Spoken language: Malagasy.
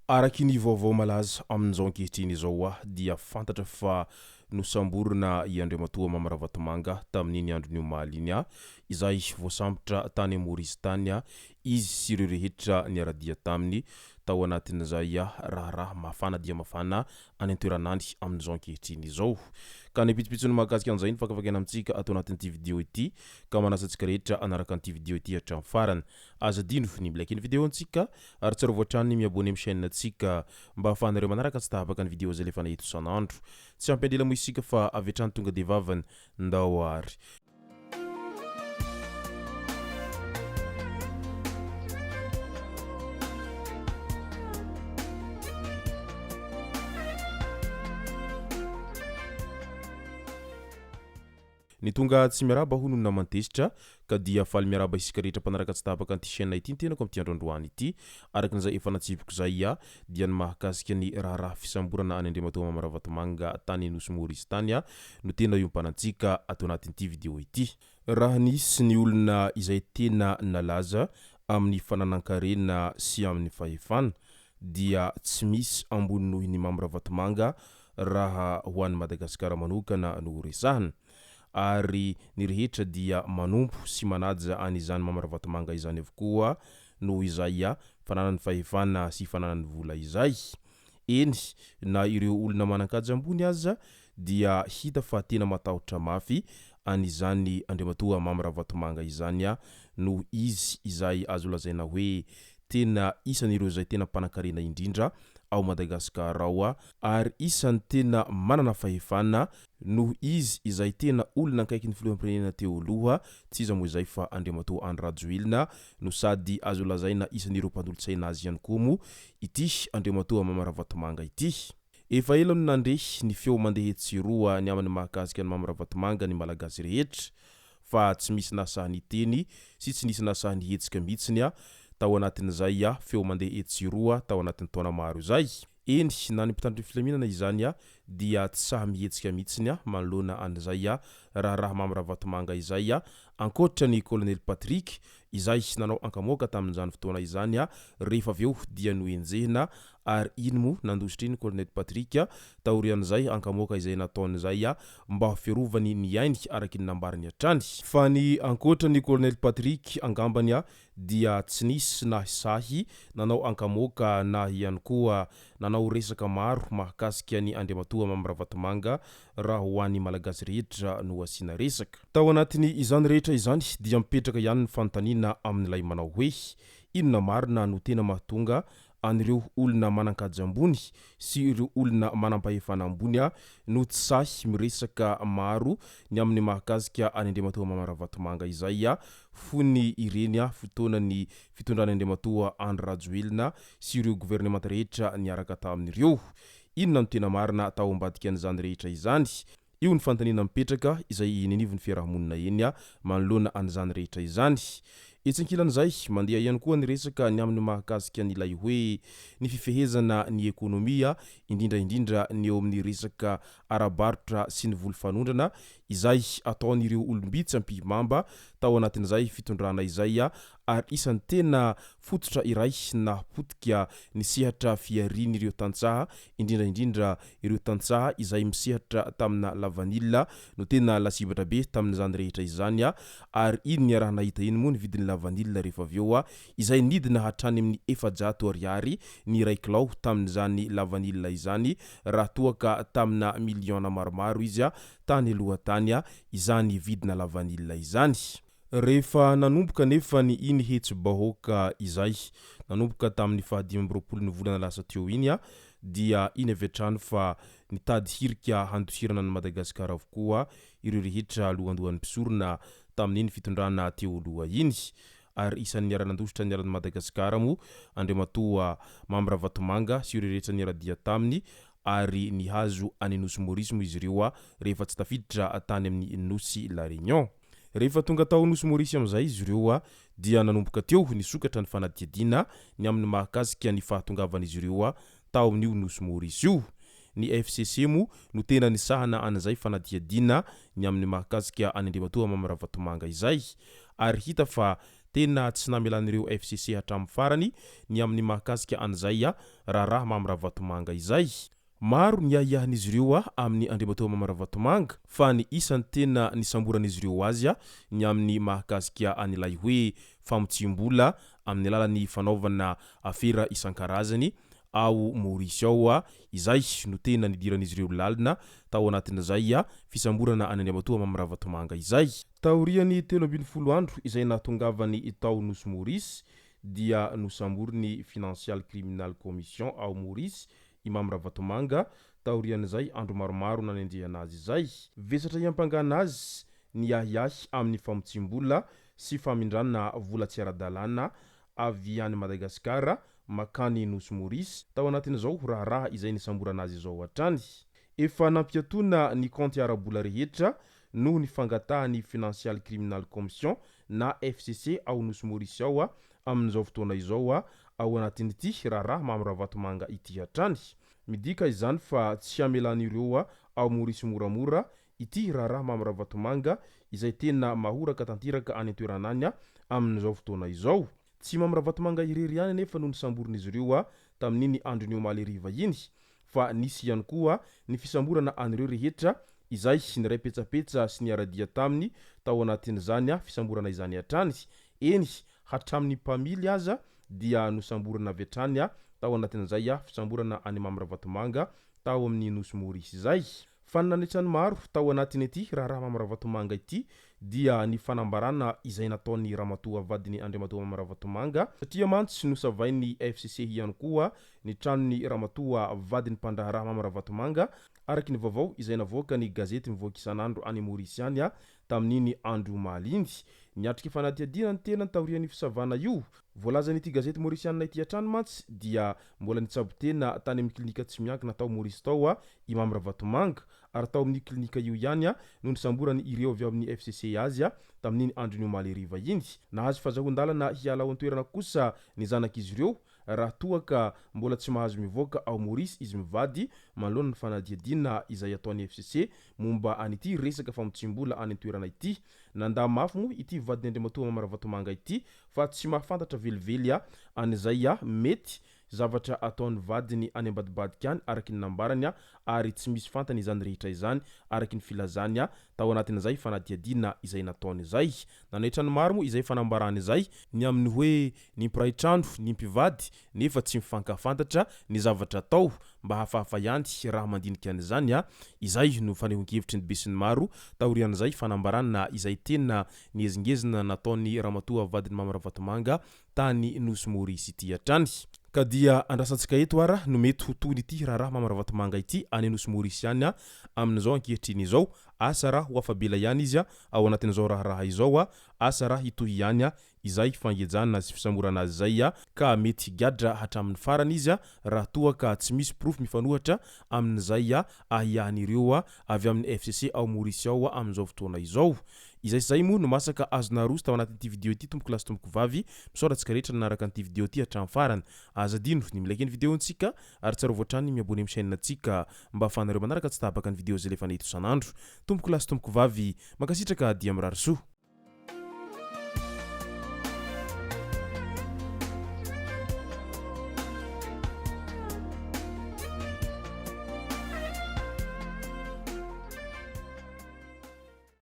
Araky ny vaovao malaza amin'izao ankehitriny izao dia fantatra fa nosamborina i Andriamatoa Mamy Ravatomanga tamin'iny andron'io mahaliny izay voasambotra tany Maurice tany izy sy ireo rehetra niaradia taminy tao anatin'izay raha mafana dia mafana any an-toeranany amin'izao ankehitriny izao. Ka ny pitsopitsony mahakasika an'izay ny fakafakena amintsika atao anatin'ity vidéo ity ka manasa antsika rehetra anaraka an'ity vidéo ity hatramin'ny farany. Aza dino ny like ny vidéo antsika ary tsara voatrany ny abonneo amin'ny chaîne antsika mba ahafahanareo manaraka tsy tahabaka ny vidéo zay lefa nahito isan'andro. Tsy ampendela mo isika fa avy hatrany tonga de vavany ndao ary. Ny tonga tsy miaraba hono na mantesitra ka dia faly miaraba isika rehetra mpanaraka tsy tahabaka an'ity chaîne ity tenako amin'ity androandroany ity arakin'izay efa natsipiko zay dia ny mahakasika ny raha fisamborana any Andriamatoa Mamy Ravatomanga tany nosy Maurice tany no tena iompanantsika atao anatin'ity vidéo ity. Raha nisy ny olona izay tena nalaza amin'ny fananan-karena sy amin'ny fahefana dia tsy misy ambony noho ny Mamy Ravatomanga raha ho an'ny Madagasikara manokana no resahana. Ary ny rehetra dia manompo sy manaja an'izany Mamy Ravatomanga izany avokoa noho izay fananany fahefana sy fananany vola izay. Eny na ireo olona manan-kaja ambony aza dia hita fa tena matahotra mafy an'izany Andriamatoa Mamy Ravatomanga izany no izy izay azo lazaina hoe tena isan'ireo izay tena mpanan-karena indrindra ao Madagasikara ao ary isan'ny tena manana fahefana no izy izay tena olona akaiky ny filoham-pirenena teo aloha tsy iza moa izay fa Andriamatoa Andradjoelina no sady azo lazaina isan'ireo mpandolo-tsaina azy ihany koa mo ity Andriamatoa Mamy Ravatomanga ity. Efa ela no nandeha ny feo mandeha tsiroa ny amin'ny mahakasika ny Mamy Ravatomanga ny malagasy rehetra fa tsy misy nasahany teny sy tsy nisy nasahany hetsika mihitsiny tao anatin'izay feo mandeha etsiroa tao anatin'ny taona maro izay. Eny na ny mpitandro filaminana izany dia tsy saha mihetsika mihitsiny manoloana an'izay raha Mamy Ravatomanga izay ankoatra ny colonel Patrick izay nanao ankamoaka tamin'izany fotoana izany rehefa avy eo dia noenjehina ary iny mo nandositra iny colonel Patrick taorian'izay ankamoaka izay nataon'izay mba fiarovany ny ainy araky ny nambariny hatrany. Fa ny ankoatra ny colonel Patrick angambany dia tsy nisy nahisahy nanao ankamoaka na ihany koa nanao resaka maro mahakasika ny Andriamatoa Mamy Ravatomanga raha ho an'ny malagasy rehetra no asiana resaka. Tao anatin'ny izany rehetra izany dia mipetraka ihany ny fanontaniana amin'ilay manao hoe inona marina no tena mahatonga an'ireo olona manan-kaja ambony sy ireo olona manam-pahefana ambony no tsy sahy miresaka maro ny amin'ny mahakasika any Andriamatoa Mamy Ravatomanga izay fony ireny fotoanany fitondrany Andriamatoa Andradjoelina sy ireo gouvernemanta rehetra niaraka tamin'ireo. Inona no tena marina tao ambadika an'izany rehetra izany? Io ny fanontaniana mipetraka izay ninivon'ny fiarahamonina eny manoloana an'izany rehetra izany. Etsinkilan'izay mandeha ihany koa ny resaka ny amin'ny mahakasika n'ilay hoe ny fifehezana ny ekonomia indrindra ny eo amin'ny resaka arabarotra sy ny voly-fanondrana izay ataon'ireo olombitsy ampimamba tao anatin'izay fitondrana izay ary isan'ny tena fototra iray napotika ny sehatra fiariany ireo tantsaha indrindra ireo tantsaha izay misehatra tamina lavanila no tena lasivatra be tamin'izany rehetra izany ary iny ny raha nahita iny moa ny vidin'ny lavanila rehefa avy eo izay nidina hatrany amin'ny 400 ariary ny iray kilao tamin'izany lavanila izany raha toaka tamina miliona maromaro izy tany aloha tany izany vidina lavanila izany. Rehefa nanomboka nefa ny iny hetsy-bahoaka izay nanomboka tamin'ny 20 ny volana lasa teo iny dia iny avy hatrany fa nitady hirika handosirana ny Madagasikara avokoa ireo rehetra lohandohan'ny mpisorona tamin'iny fitondrana teo aloha iny. Ary isan'ny niara-nandositra ny aran'ny Madagasikara mo Andriamatoa Mamy Ravatomanga sy ireo rehetra niaradia taminy ary nihazo any nosy Maurice mo izy ireo rehefa tsy tafiditra tany amin'ny nosy La Réunion. Rehefa tonga tao nosy Maurice amin'izay izy ireo dia nanomboka teo nisokatra ny fanadihadiana ny amin'ny mahakasika ny fahatongavan'izy ireo tao amin'io nosy Maurice io. Ny FCC mo no tena nisahana an'izay fanadihadiana ny amin'ny mahakasika any Andriamatoa Mamy Ravatomanga izay ary hita fa tena tsy namelan'ireo FCC hatramin'ny farany ny amin'ny mahakasika an'izay raharaha Mamy Ravatomanga izay. Maro ny ahiahan'izy ireo amin'ny andriamatoa Mamy Ravatomanga fa ny isany tena nisamboran'izy ireo azy ny amin'ny mahakasika an'ilay hoe famotsim-bola amin'ny alalan'ny fanaovana afera isan-karazany ao Maurice ao izay no tena nidiran'izy ireo lalina tao anatin'izay fisamborana any andriamatoa Mamy Ravatomanga izay. Taorian'ny 17 andro izay nahatongavany tao nosy Maurice dia nosamboriny Financial Criminal Commission ao Maurice i Mamy Ravatomanga taorian'izay andro maromaro nanenjehana azy izay. Vesatra iampangana azy ny ahiahy amin'ny famotsim-bola sy famindrana vola tsy ara-dalàna avy any Madagasikara makany nosy Maurice tao anatin'izao raharaha izay nisamborana azy izao hatrany. Efa nampiatona ny compte ara-bola rehetra noho ny fangatahany Financial Criminal Commission na FCC ao nosy Maurice ao amin'izao fotoana izao ao anatin'ity raharaha Mamy Ravatomanga ity hatrany. Midika izany fa tsy amelan'ireo ao Maurice moramora ity raharaha Mamy Ravatomanga izay tena mahoraka tanteraka any an-toeranany amin'izao fotoana izao. Tsy Mamy Ravatomanga irery ihany nefa no nisamborin'izy ireo tamin'iny andron'ny omaly riva iny, fa nisy ihany koa ny fisamborana an'ireo rehetra izay niray petsapetsa sy niaradia taminy tao anatin'izany fisamborana izany hatrany. Eny hatramin'ny mpamily aza dia nosamborana avy hatrany tao anatin'izay fisamborana any Mamy Ravatomanga tao amin'ny nosy Maurice izay. Fa nanaitrany maro tao anatin'ity raharaha Mamy Ravatomanga ity dia ny fanambarana izay nataony ramatoa vadiny andriamatoa Mamy Ravatomanga satria mantsy nosavainy FCC ihany koa ny tranony ramatoa vadiny mpandraharaha Mamy Ravatomanga araky ny vaovao izay navoaka ny gazety mivoaka isan'andro any Maurice any tamin'iny andro maliny. Niatriky fanadihadiana ny tena taorian'ny fisavana io. Voalazan'ity gazety Mauricianina ity hatrany mantsy dia mbola nitsabo tena tany amin'ny klinika tsy miankina tao Maurice tao i Mamy Ravatomanga ary tao amin'ny klinika io ihany no nisamborany ireo avy amin'ny FCC azy tamin'iny andron'ny omaly riva iny. Nahazo fahazahon-dalana hiala ao an-toerana kosa ny zanak'izy ireo raha toa ka mbola tsy mahazo mivoaka ao Maurice izy mivady manoloana ny fanadihadiana izay ataon'ny FCC momba an'ity resaka famotsim-bola any an-toerana ity. Nandà mafy moa ity vadiny andriamatoa Mamy Ravatomanga ity fa tsy mahafantatra velively an'izay mety zavatra ataon'ny vadiny any ambadibadika any araky ny nambarany ary tsy misy fantany izany rehetra izany araky ny filazany tao anatin'izay fanadihadiana izay nataony izay. Nanaitra ny maro moa izay fanambarany izay ny amin'ny hoe ny mpiraitrandro ny mpivady nefa tsy mifankafantatra ny zavatra atao mba hafahafa ihany raha mandinika an'izany izay no fanehon-kevitry ny be sy ny maro taorian'izay fanambarana izay tena niezingezina nataony ramatoa vadiny Mamy Ravatomanga tany nosy Maurice ity hatrany. Ka dia andrasantsika eto ara no mety ho tony ity raharaha Mamy Ravatomanga ity any nosy Maurice ihany amin'izao ankehitriny izao. Asa raha ho afabela ihany izy ao anatin'izao raharaha izao asa raha hitohy ihany izay fangejana sy fisamborana azy zay ka mety higadra hatramin'ny farany izy raha toa ka tsy misy proof mifanohatra amin'izay ahiahan'ireo avy amin'ny FCC ao Maurice ao amin'izao fotoana izao. Izay zay moa no masaka azona roso tao anatin'ity video ity tompoko lasy tompoko vavy misaoratsika rehetra nanaraka an'ity video ity hatramin'ny farany. Azadino ny milaiky ny videontsika ary tsara voatrany miabone amin'ny chaîne antsika mba ahafahanareo manaraka tsy tabaka ny video zay lefa nahito isan'andro. Tompoko lasy tompoko vavy makasitraka dia mirary soa.